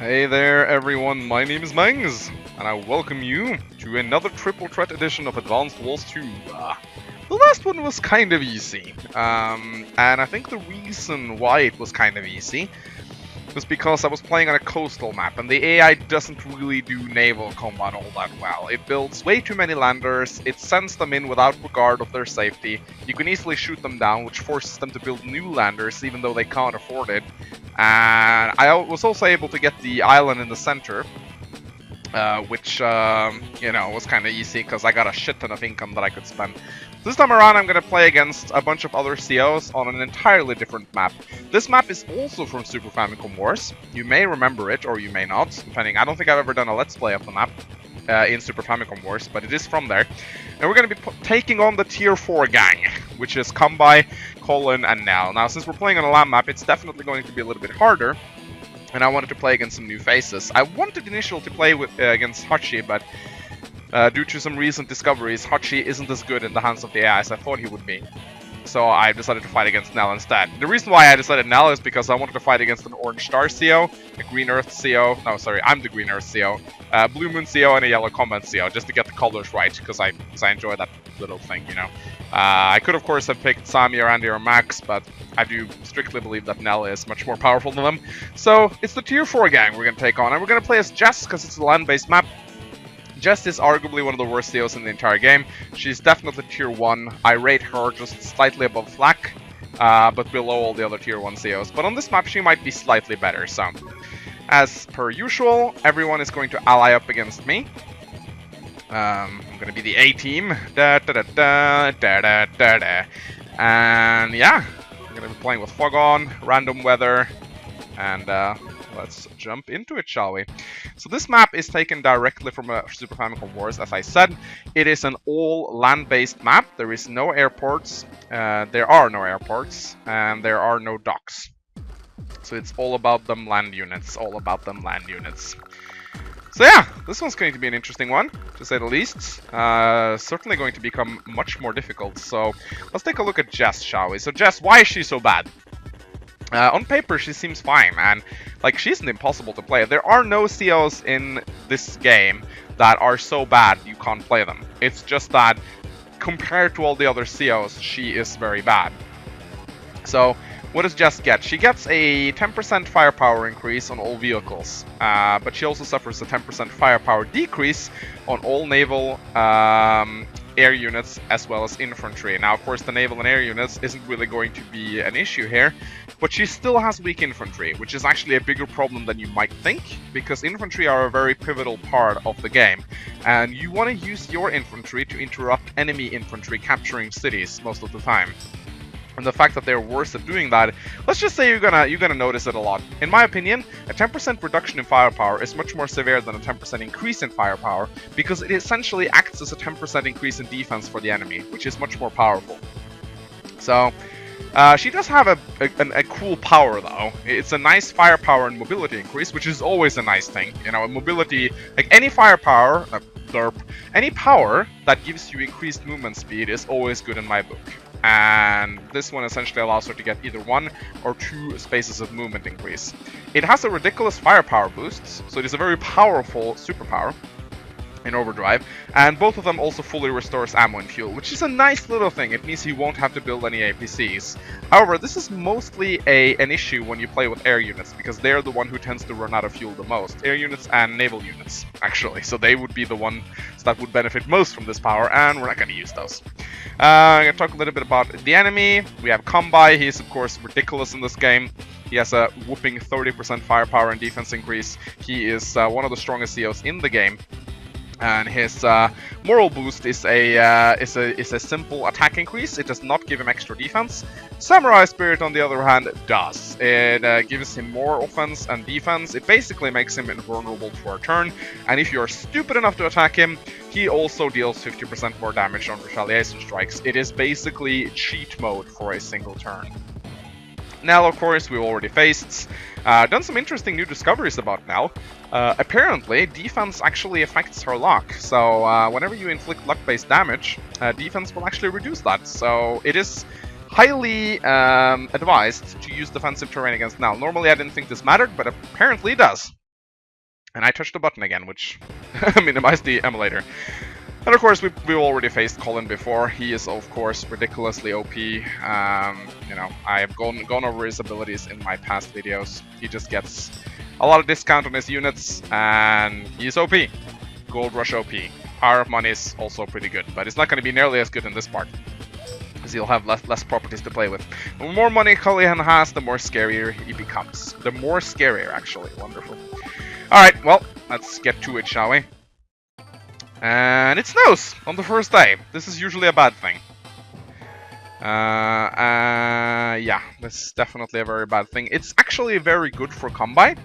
Hey there everyone, my name is Mangs, and I welcome you to another triple threat edition of Advanced Wars 2. The last one was kind of easy, and I think the reason why it was kind of easy was because I was playing on a coastal map, and the AI doesn't really do naval combat all that well. It builds way too many landers, it sends them in without regard of their safety, you can easily shoot them down, which forces them to build new landers even though they can't afford it. And I was also able to get the island in the center, which, was kind of easy because I got a shit ton of income that I could spend. This time around, I'm going to play against a bunch of other COs on an entirely different map. This map is also from Super Famicom Wars. You may remember it, or you may not, depending. I don't think I've ever done a Let's Play of the map in Super Famicom Wars, but it is from there. And we're going to be taking on the Tier 4 gang, which is Kambai, Colin, and Nell. Now, since we're playing on a land map, it's definitely going to be a little bit harder. And I wanted to play against some new faces. I wanted initially to play with against Hachi, but due to some recent discoveries, Hachi isn't as good in the hands of the AI as I thought he would be. So I decided to fight against Nell instead. The reason why I decided Nell is because I wanted to fight against an Orange Star CO, a Green Earth CO, no sorry, I'm the Green Earth CO, Blue Moon CO, and a Yellow Combat CO, just to get the colors right, because I enjoy that little thing, you know. I could of course have picked Sami or Andy or Max, but I do strictly believe that Nell is much more powerful than them. So it's the Tier 4 gang we're going to take on, and we're going to play as Jess, because it's a land-based map. Jess is arguably one of the worst COs in the entire game. She's definitely Tier 1. I rate her just slightly above Flak, but below all the other Tier 1 COs. But on this map, she might be slightly better, so... As per usual, everyone is going to ally up against me. I'm going to be the A-team. And yeah, I'm going to be playing with fog on, random weather, and let's jump into it, shall we? So this map is taken directly from Super Famicom Wars, as I said. It is an all land-based map. There is no airports, there are no airports, and there are no docks. So it's all about them land units, all about them land units. So yeah, this one's going to be an interesting one, to say the least. Certainly going to become much more difficult. So let's take a look at Jess, shall we? So Jess, why is she so bad? On paper, she seems fine, and like she isn't impossible to play. There are no COs in this game that are so bad you can't play them. It's just that compared to all the other COs, she is very bad. So what does Jess get? She gets a 10% firepower increase on all vehicles, but she also suffers a 10% firepower decrease on all naval air units as well as infantry. Now, of course, the naval and air units isn't really going to be an issue here, but she still has weak infantry, which is actually a bigger problem than you might think, because infantry are a very pivotal part of the game, and you want to use your infantry to interrupt enemy infantry capturing cities most of the time. And the fact that they're worse at doing that, let's just say you're gonna notice it a lot. In my opinion, a 10% reduction in firepower is much more severe than a 10% increase in firepower, because it essentially acts as a 10% increase in defense for the enemy, which is much more powerful. So, she does have a cool power though. It's a nice firepower and mobility increase, which is always a nice thing. You know, mobility, like any firepower, any power that gives you increased movement speed is always good in my book. And this one essentially allows her to get either 1 or 2 spaces of movement increase. It has a ridiculous firepower boost, so it is a very powerful superpower in overdrive, and both of them also fully restores ammo and fuel, which is a nice little thing. It means you won't have to build any APCs. However, this is mostly an issue when you play with air units, because they're the one who tends to run out of fuel the most. Air units and naval units, actually, so they would be the ones that would benefit most from this power, and we're not going to use those. I'm going to talk a little bit about the enemy. We have Kambai. He's of course ridiculous in this game. He has a whooping 30% firepower and defense increase. He is one of the strongest COs in the game. And his moral boost is a simple attack increase. It does not give him extra defense. Samurai Spirit, on the other hand, does. It gives him more offense and defense. It basically makes him invulnerable for a turn. And if you are stupid enough to attack him, he also deals 50% more damage on retaliation strikes. It is basically cheat mode for a single turn. Nell, of course, we've already faced. Done some interesting new discoveries about Nell. Apparently, defense actually affects her luck. So whenever you inflict luck-based damage, defense will actually reduce that. So it is highly advised to use defensive terrain against Nell. Normally, I didn't think this mattered, but apparently it does. And I touched the button again, which minimized the emulator. And of course, we've already faced Colin before. He is, of course, ridiculously OP. You know, I have gone over his abilities in my past videos. He just gets a lot of discount on his units, and he's OP. Gold Rush OP. Power of Money is also pretty good, but it's not going to be nearly as good in this part, because he'll have less properties to play with. The more money Colin has, the more scarier he becomes. The more scarier, actually. Wonderful. Alright, well, let's get to it, shall we? And it snows on the first day. This is usually a bad thing. Yeah, this is definitely a very bad thing. It's actually very good for Combi.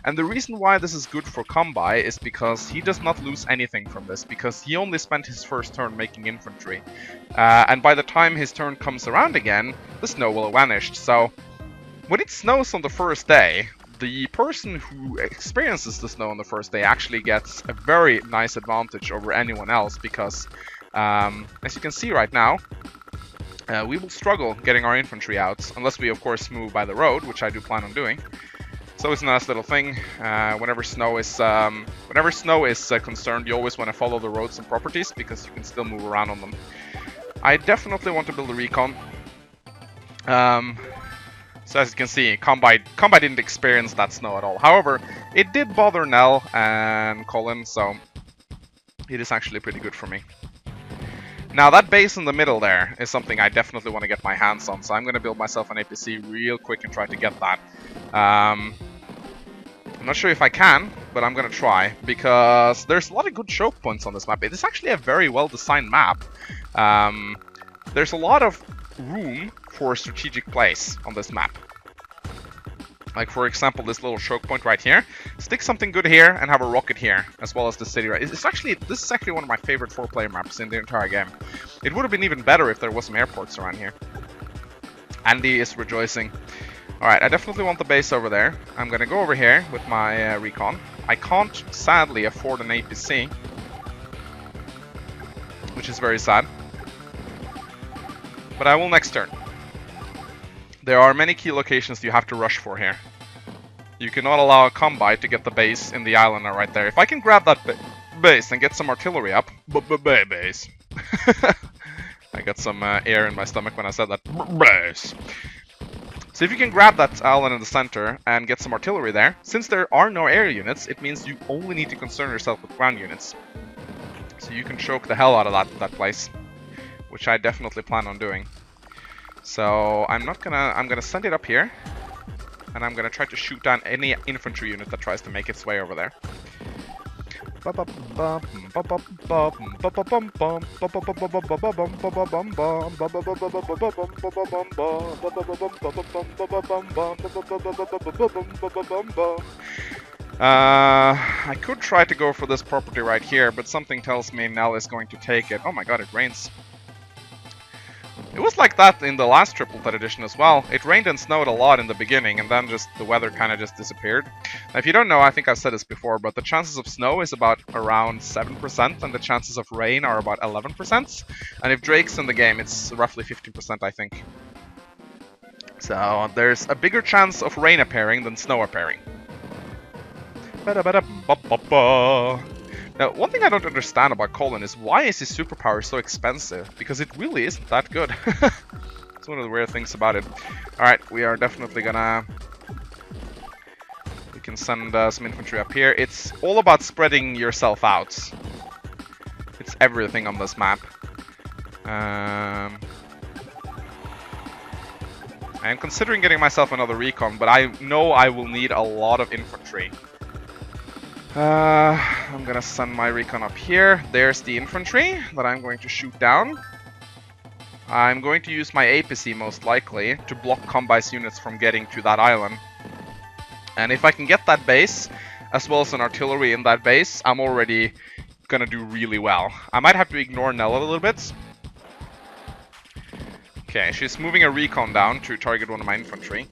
And the reason why this is good for Combi is because he does not lose anything from this, because he only spent his first turn making infantry. And by the time his turn comes around again, the snow will have vanished. So, when it snows on the first day, the person who experiences the snow on the first day actually gets a very nice advantage over anyone else, because as you can see right now, we will struggle getting our infantry out, unless we of course move by the road, which I do plan on doing. So it's a nice little thing. Whenever snow is concerned, you always want to follow the roads and properties, because you can still move around on them. I definitely want to build a recon. So as you can see, Combi didn't experience that snow at all. However, it did bother Nell and Colin, so it is actually pretty good for me. Now that base in the middle there is something I definitely want to get my hands on, so I'm going to build myself an APC real quick and try to get that. I'm not sure if I can, but I'm going to try, because there's a lot of good choke points on this map. It is actually a very well designed map. There's a lot of room for strategic plays on this map. Like, for example, this little choke point right here. Stick something good here and have a rocket here, as well as the city. This is actually one of my favorite 4-player maps in the entire game. It would have been even better if there was some airports around here. Andy is rejoicing. Alright, I definitely want the base over there. I'm gonna go over here with my recon. I can't, sadly, afford an APC, which is very sad. But I will next turn. There are many key locations you have to rush for here. You cannot allow a Combi to get the base in the island right there. If I can grab that base and get some artillery up... base. I got some air in my stomach when I said that. Base. So if you can grab that island in the center and get some artillery there, since there are no air units, it means you only need to concern yourself with ground units. So you can choke the hell out of that place, which I definitely plan on doing. So I'm gonna send it up here, and I'm gonna try to shoot down any infantry unit that tries to make its way over there. I could try to go for this property right here, but something tells me Nell is going to take it. Oh my god, it rains. It was like that in the last Tripple edition as well. It rained and snowed a lot in the beginning, and then just the weather kind of just disappeared. Now, if you don't know, I think I've said this before, but the chances of snow is about around 7%, and the chances of rain are about 11%. And if Drake's in the game, it's roughly 15%, I think. So there's a bigger chance of rain appearing than snow appearing. Now, one thing I don't understand about Colin is why is his superpower so expensive? Because it really isn't that good. It's one of the weird things about it. Alright, we are definitely gonna... We can send some infantry up here. It's all about spreading yourself out. It's everything on this map. I am considering getting myself another recon, but I know I will need a lot of infantry. I'm gonna send my recon up here. There's the infantry that I'm going to shoot down. I'm going to use my APC most likely to block Combi's units from getting to that island. And if I can get that base, as well as an artillery in that base, I'm already gonna do really well. I might have to ignore Nell a little bit. Okay, she's moving a recon down to target one of my infantry.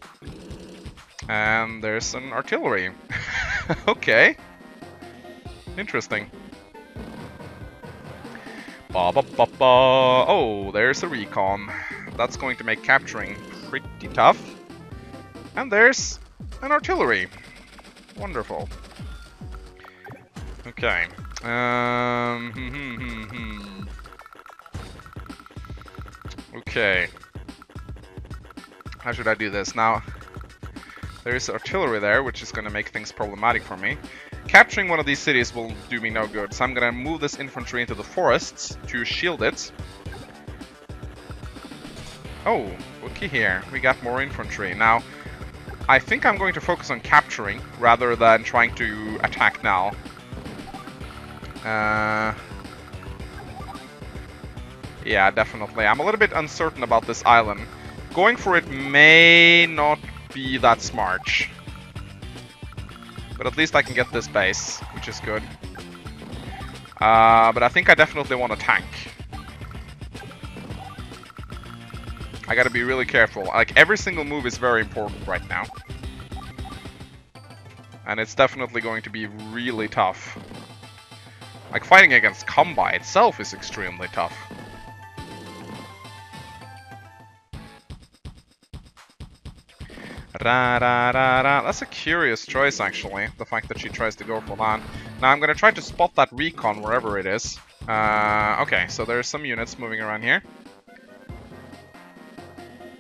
And there's an artillery. Okay. Interesting. Oh, there's a recon. That's going to make capturing pretty tough. And there's an artillery. Wonderful. Okay. Okay. How should I do this? Now, there is artillery there, which is going to make things problematic for me. Capturing one of these cities will do me no good, so I'm going to move this infantry into the forests to shield it. Oh, looky here. We got more infantry. Now, I think I'm going to focus on capturing rather than trying to attack now. Yeah, definitely. I'm a little bit uncertain about this island. Going for it may not be that smart. But at least I can get this base, which is good. But I think I definitely want a tank. I gotta be really careful. Like, every single move is very important right now. And it's definitely going to be really tough. Like, fighting against Combi itself is extremely tough. That's a curious choice, actually, the fact that she tries to go for that. Now, I'm gonna try to spot that recon wherever it is. Okay, so there's some units moving around here.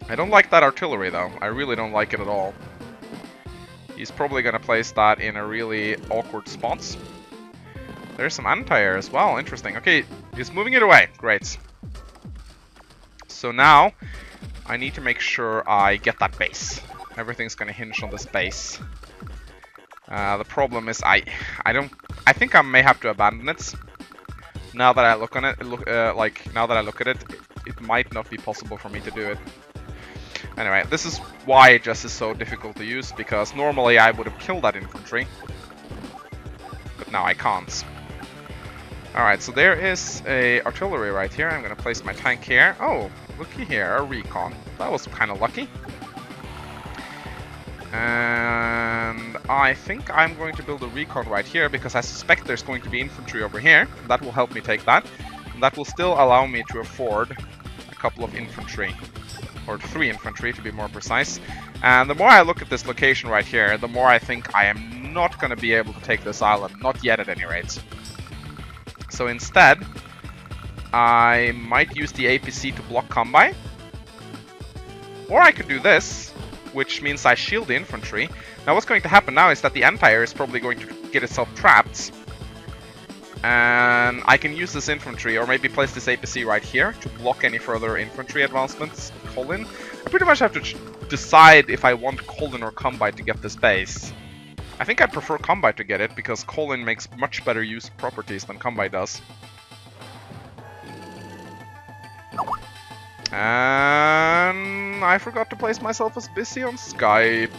I don't like that artillery, though. I really don't like it at all. He's probably gonna place that in a really awkward spot. There's some anti-air as well. Interesting. Okay, he's moving it away. Great. So now, I need to make sure I get that base. Everything's gonna hinge on this base. The problem is I think I may have to abandon it. Now that I look on it, now that I look at it, it might not be possible for me to do it. Anyway, this is why it just is so difficult to use, because normally I would have killed that infantry. But now I can't. Alright, so there is a artillery right here. I'm gonna place my tank here. Oh, looky here, a recon. That was kind of lucky. And I think I'm going to build a recon right here, because I suspect there's going to be infantry over here. That will help me take that. And that will still allow me to afford a couple of infantry. Or 3 infantry, to be more precise. And the more I look at this location right here, the more I think I am not going to be able to take this island. Not yet, at any rate. So instead, I might use the APC to block Combi. Or I could do this, which means I shield the infantry. Now what's going to happen now is that the anti-air is probably going to get itself trapped. And I can use this infantry, or maybe place this APC right here to block any further infantry advancements. Colin. I pretty much have to decide if I want Colin or Combi to get this base. I think I prefer Combi to get it, because Colin makes much better use of properties than Combi does. And I forgot to place myself as busy on Skype.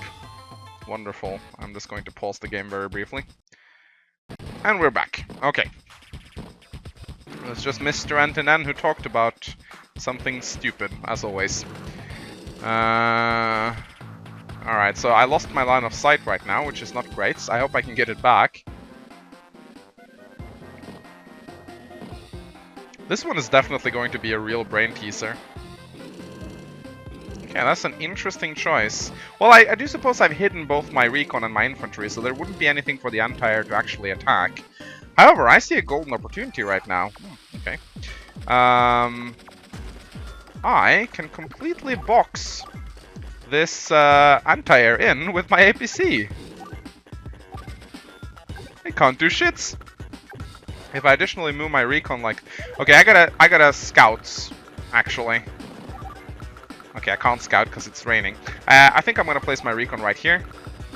Wonderful. I'm just going to pause the game very briefly. And we're back. Okay. It's just Mr. Antonin who talked about something stupid, as always. Alright, so I lost my line of sight right now, which is not great. I hope I can get it back. This one is definitely going to be a real brain teaser. Okay, that's an interesting choice. Well, I do suppose I've hidden both my recon and my infantry, so there wouldn't be anything for the anti-air to actually attack. However, I see a golden opportunity right now. Okay. I can completely box this anti-air in with my APC. It can't do shit. If I additionally move my recon like... Okay, I gotta scouts, actually. Okay, I can't scout because it's raining. I think I'm gonna place my recon right here.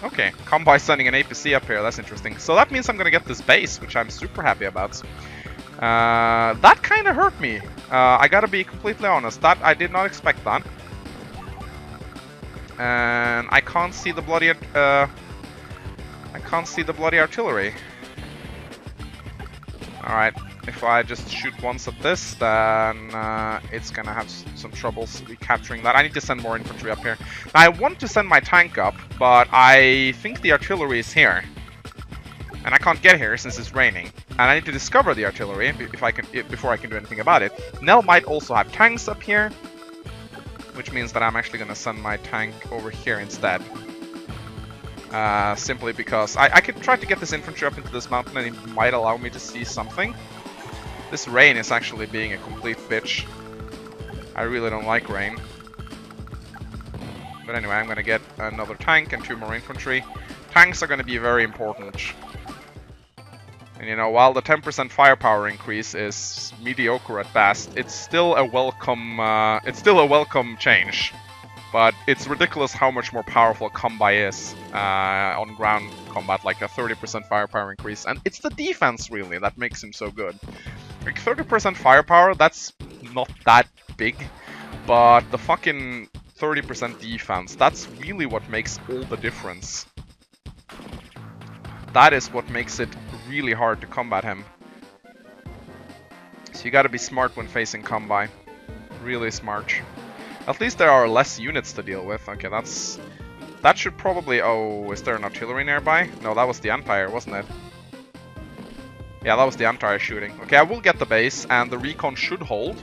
Okay, Combi sending an APC up here, that's interesting. So that means I'm gonna get this base, which I'm super happy about. That kind of hurt me. I gotta be completely honest, that I did not expect that. And I can't see the bloody artillery. Alright, if I just shoot once at this, then it's gonna have some troubles recapturing that. I need to send more infantry up here. Now, I want to send my tank up, but I think the artillery is here. And I can't get here since it's raining. And I need to discover the artillery before I can do anything about it. Nell might also have tanks up here, which means that I'm actually gonna send my tank over here instead. simply because I could try to get this infantry up into this mountain and it might allow me to see something. This rain is actually being a complete bitch. I really don't like rain. But anyway, I'm gonna get another tank and 2 more infantry. Tanks are gonna be very important. And you know, while the 10% firepower increase is mediocre at best, it's still a welcome change. But it's ridiculous how much more powerful combi is on ground combat, like a 30% firepower increase. And it's the defense, really, that makes him so good. Like, 30% firepower, that's not that big. But the fucking 30% defense, that's really what makes all the difference. That is what makes it really hard to combat him. So you gotta be smart when facing combi. Really smart. At least there are less units to deal with. Okay, that should probably... Oh, is there an artillery nearby? No, that was the Empire, wasn't it? Yeah, that was the Empire shooting. Okay, I will get the base, and the recon should hold.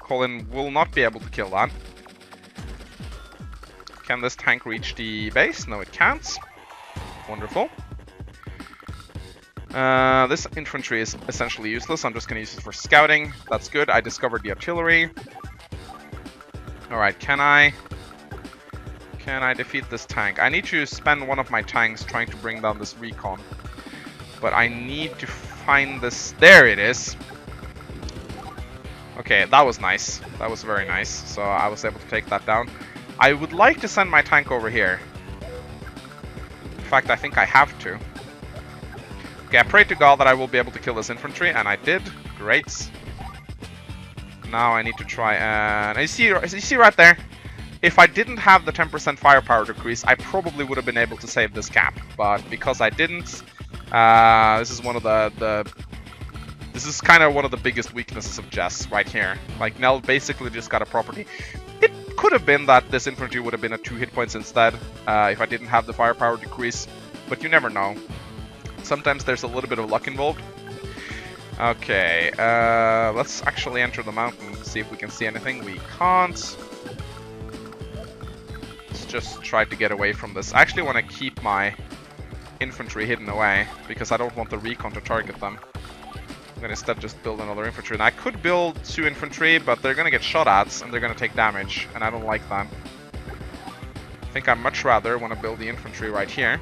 Colin will not be able to kill that. Can this tank reach the base? No, it can't. Wonderful. This infantry is essentially useless. I'm just going to use it for scouting. That's good. I discovered the artillery. Alright, can I defeat this tank? I need to spend one of my tanks trying to bring down this recon. But I need to find this... There it is! Okay, that was nice. That was very nice. So I was able to take that down. I would like to send my tank over here. In fact, I think I have to. Okay, I pray to God that I will be able to kill this infantry, and I did. Great. Now I need to try and... You see right there? If I didn't have the 10% firepower decrease, I probably would have been able to save this cap. But because I didn't, this is one of this is kind of one of the biggest weaknesses of Jess right here. Like, Nell basically just got a property. It could have been that this infantry would have been at 2 hit points instead, if I didn't have the firepower decrease. But you never know. Sometimes there's a little bit of luck involved. Okay, let's actually enter the mountain, see if we can see anything. We can't. Let's just try to get away from this. I actually want to keep my infantry hidden away, because I don't want the recon to target them. I'm going to instead just build another infantry. And I could build 2 infantry, but they're going to get shot at, and they're going to take damage, and I don't like that. I think I much rather want to build the infantry right here.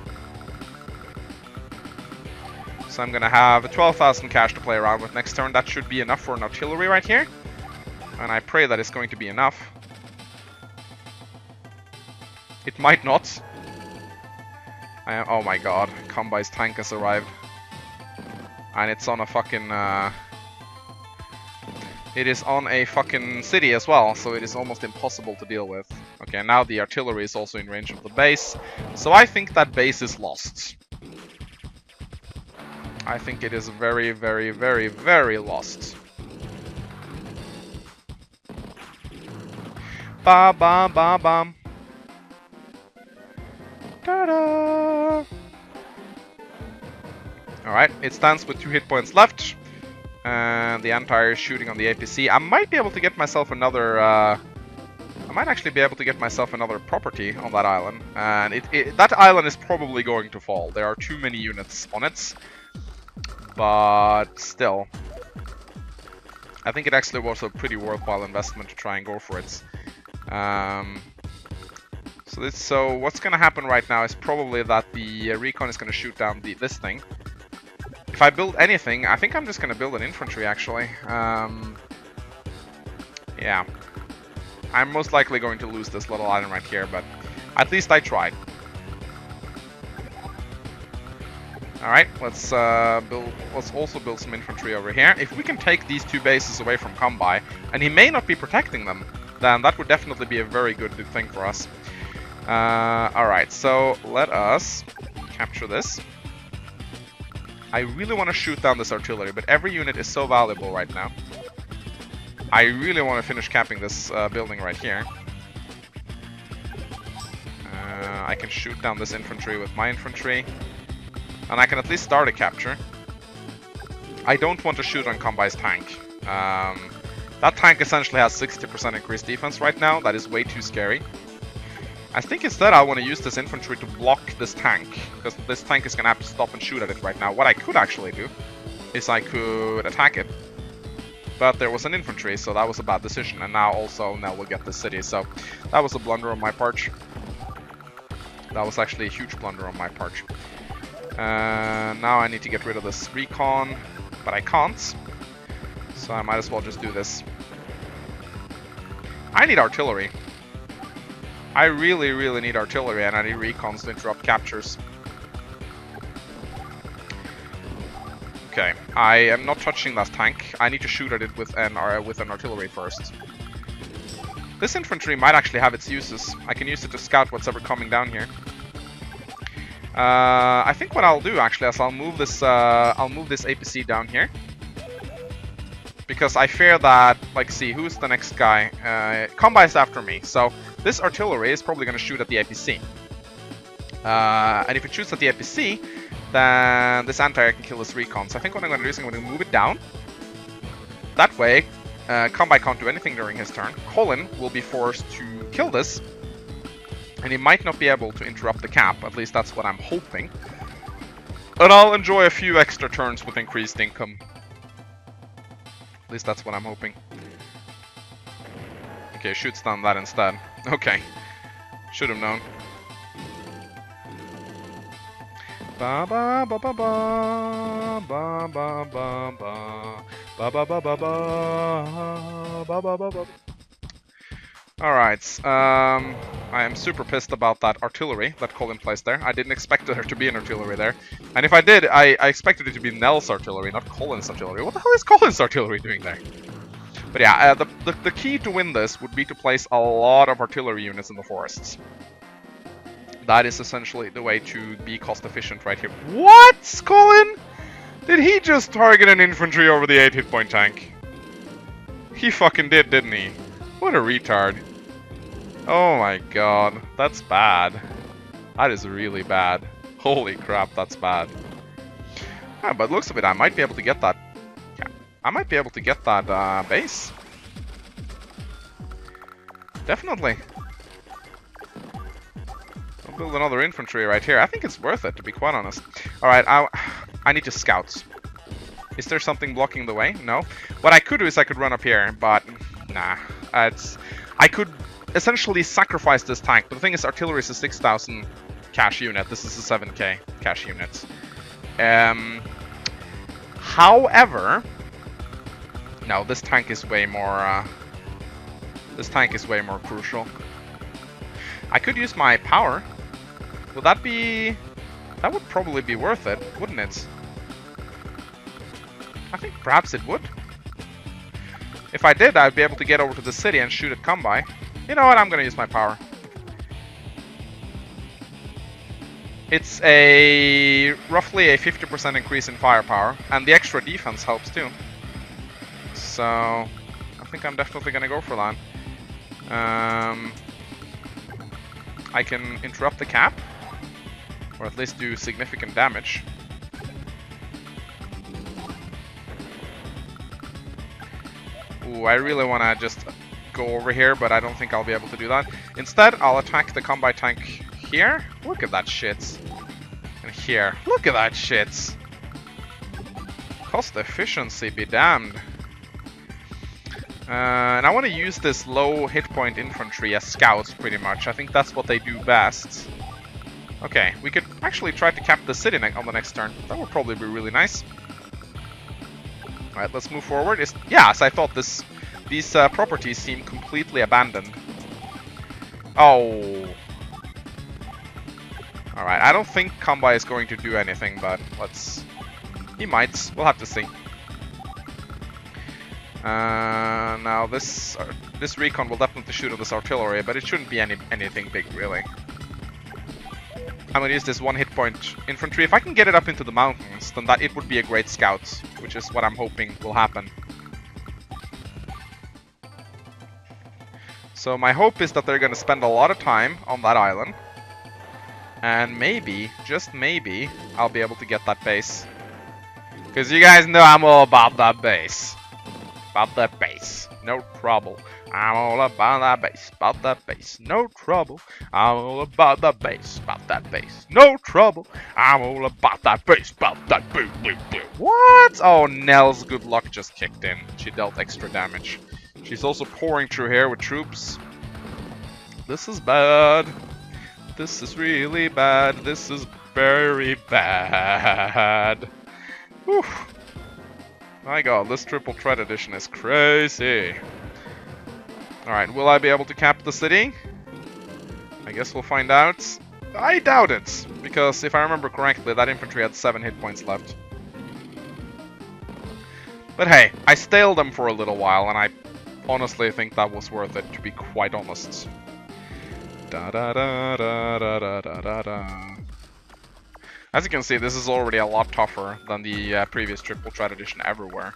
So I'm going to have 12,000 cash to play around with next turn. That should be enough for an artillery right here. And I pray that it's going to be enough. It might not. Oh my god, Combi's tank has arrived. And it's on a fucking... It is on a fucking city as well, so it is almost impossible to deal with. Okay, now the artillery is also in range of the base. So I think that base is lost. I think it is very, very, very, very lost. Ba ba ba bam. Ta-da! Alright, it stands with 2 hit points left. And the Empire is shooting on the APC. I might be able to get myself another... I might actually be able to get myself another property on that island. And that island is probably going to fall. There are too many units on it. But still, I think it actually was a pretty worthwhile investment to try and go for it. So what's going to happen right now is probably that the recon is going to shoot down this thing. If I build anything, I think I'm just going to build an infantry actually. Yeah, I'm most likely going to lose this little island right here, but at least I tried. Alright, let's also build some infantry over here. If we can take these 2 bases away from Combi, and he may not be protecting them, then that would definitely be a very good thing for us. Alright, so let us capture this. I really want to shoot down this artillery, but every unit is so valuable right now. I really want to finish capping this building right here. I can shoot down this infantry with my infantry. And I can at least start a capture. I don't want to shoot on Combi's tank. That tank essentially has 60% increased defense right now. That is way too scary. I think instead I want to use this infantry to block this tank, because this tank is going to have to stop and shoot at it right now. What I could actually do is I could attack it. But there was an infantry, so that was a bad decision. And now also Nell will get the city, so that was a blunder on my part. That was actually a huge blunder on my part. Now I need to get rid of this recon, but I can't. So I might as well just do this. I need artillery. I really, really need artillery, and I need recons to interrupt captures. Okay, I am not touching that tank. I need to shoot at it with an artillery first. This infantry might actually have its uses. I can use it to scout what's ever coming down here. I think what I'll do actually is I'll move this APC down here, because I fear that, like, see, who's the next guy? Combi is after me, so this artillery is probably going to shoot at the APC. And if it shoots at the APC, then this anti-air can kill this recon. So I think what I'm going to do is I'm going to move it down. That way, Combi can't do anything during his turn. Colin will be forced to kill this, and he might not be able to interrupt the cap. At least that's what I'm hoping. And I'll enjoy a few extra turns with increased income. At least that's what I'm hoping. Okay, shoots down that instead. Okay. Should have known. Ba ba ba ba ba ba ba ba ba ba ba ba ba ba ba ba ba. Alright, I am super pissed about that artillery that Colin placed there. I didn't expect there to be an artillery there. And if I did, I expected it to be Nell's artillery, not Colin's artillery. What the hell is Colin's artillery doing there? But yeah, the key to win this would be to place a lot of artillery units in the forests. That is essentially the way to be cost efficient right here. What, Colin? Did he just target an infantry over the 8 hit point tank? He fucking did, didn't he? What a retard. Oh my god, that's bad. That is really bad. Holy crap, that's bad. Yeah, but looks of it, I might be able to get that. Yeah, I might be able to get that base. Definitely. I'll build another infantry right here. I think it's worth it, to be quite honest. Alright, I need to scout. Is there something blocking the way? No. What I could do is I could run up here, but nah. I could essentially sacrifice this tank, but the thing is, artillery is a 6,000 cash unit. This is a 7k cash unit. However, no, this tank is way more. This tank is way more crucial. I could use my power. Would that be? That would probably be worth it, wouldn't it? I think perhaps it would. If I did, I'd be able to get over to the city and shoot at Combi. You know what, I'm gonna use my power. It's a roughly a 50% increase in firepower, and the extra defense helps too. So I think I'm definitely gonna go for that. I can interrupt the cap, or at least do significant damage. Ooh, I really want to just go over here, but I don't think I'll be able to do that. Instead, I'll attack the combi tank here. Look at that shit. And here. Look at that shit. Cost efficiency be damned. And I want to use this low hit point infantry as scouts, pretty much. I think that's what they do best. Okay, we could actually try to cap the city on the next turn. That would probably be really nice. Alright, let's move forward. Yes, I thought these properties seem completely abandoned. Oh. Alright, I don't think Combi is going to do anything, but he might. We'll have to see. Now this recon will definitely shoot at this artillery, but it shouldn't be anything big, really. I'm gonna use this one hit point infantry. If I can get it up into the mountains, then it would be a great scout, which is what I'm hoping will happen. So my hope is that they're gonna spend a lot of time on that island, and maybe, just maybe, I'll be able to get that base. Because you guys know I'm all about that base. About that base. No trouble. I'm all about that bass, no trouble. I'm all about the bass, about that bass, no trouble. I'm all about that bass, about that boo boo boo. What? Oh, Nell's good luck just kicked in. She dealt extra damage. She's also pouring through here with troops. This is bad. This is really bad. This is very bad. Whew. My god, this triple threat edition is crazy. Alright, will I be able to cap the city? I guess we'll find out. I doubt it, because if I remember correctly, that infantry had 7 hit points left. But hey, I staled them for a little while, and I honestly think that was worth it, to be quite honest. Da da da da da da da da. As you can see, this is already a lot tougher than the previous triple threat edition ever were.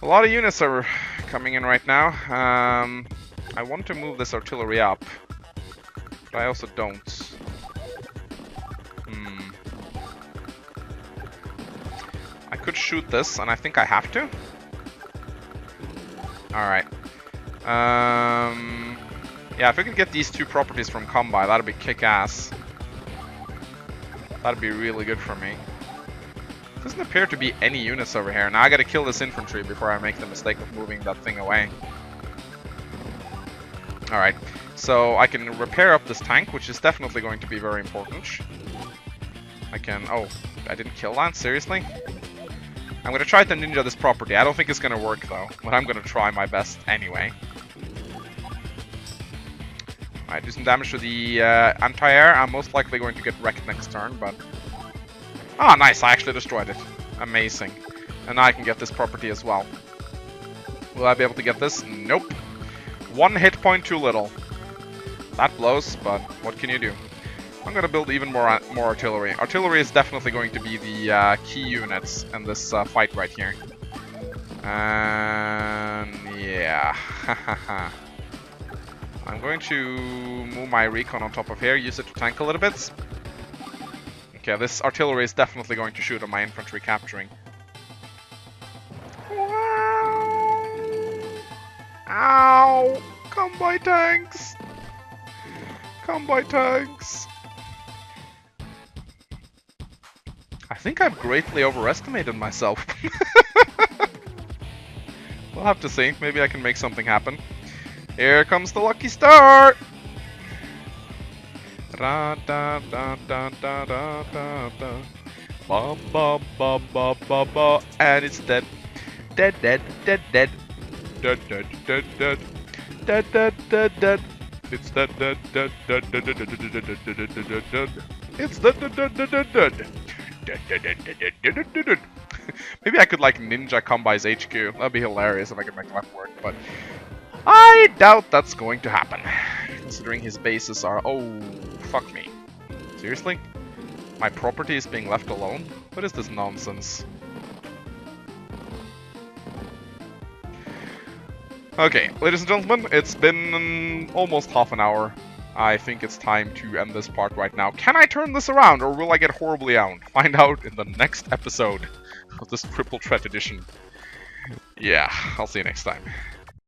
A lot of units are coming in right now. I want to move this artillery up, but I also don't. I could shoot this, and I think I have to. Alright. Yeah, if we could get these 2 properties from Combi, that'd be kick-ass. That'd be really good for me. Doesn't appear to be any units over here. Now I gotta kill this infantry before I make the mistake of moving that thing away. Alright, so I can repair up this tank, which is definitely going to be very important. I can... Oh, I didn't kill that? Seriously? I'm gonna try to ninja this property. I don't think it's gonna work though, but I'm gonna try my best anyway. Alright, do some damage to the anti-air. I'm most likely going to get wrecked next turn, but... Ah, nice, I actually destroyed it. Amazing. And now I can get this property as well. Will I be able to get this? Nope. 1 hit point too little. That blows, but what can you do? I'm gonna build even more artillery. Artillery is definitely going to be the key units in this fight right here. And yeah. I'm going to move my recon on top of here, use it to tank a little bit. Okay, this artillery is definitely going to shoot on my infantry capturing. Ow! Come by tanks! Come by tanks! I think I've greatly overestimated myself. We'll have to see. Maybe I can make something happen. Here comes the lucky star! Da da da da da da da da. Ba ba ba ba ba ba. And it's dead. Dead, dead, dead, dead. Dead, dead, dead, dead. Dead, dead, dead, dead. It's dead, dead, dead, dead, dead, dead, dead, dead, dead, dead, dead, dead, dead. It's dead, dead, dead, dead, dead, dead. Dead, dead, dead, dead, dead, dead, dead, dead. Maybe I could like ninja Combi's HQ. That'd be hilarious if I could make that work, but I doubt that's going to happen. Considering his bases are... Oh, fuck me. Seriously? My property is being left alone? What is this nonsense? Okay, ladies and gentlemen, it's been almost half an hour. I think it's time to end this part right now. Can I turn this around, or will I get horribly owned? Find out in the next episode of this Triple Threat Edition. Yeah, I'll see you next time.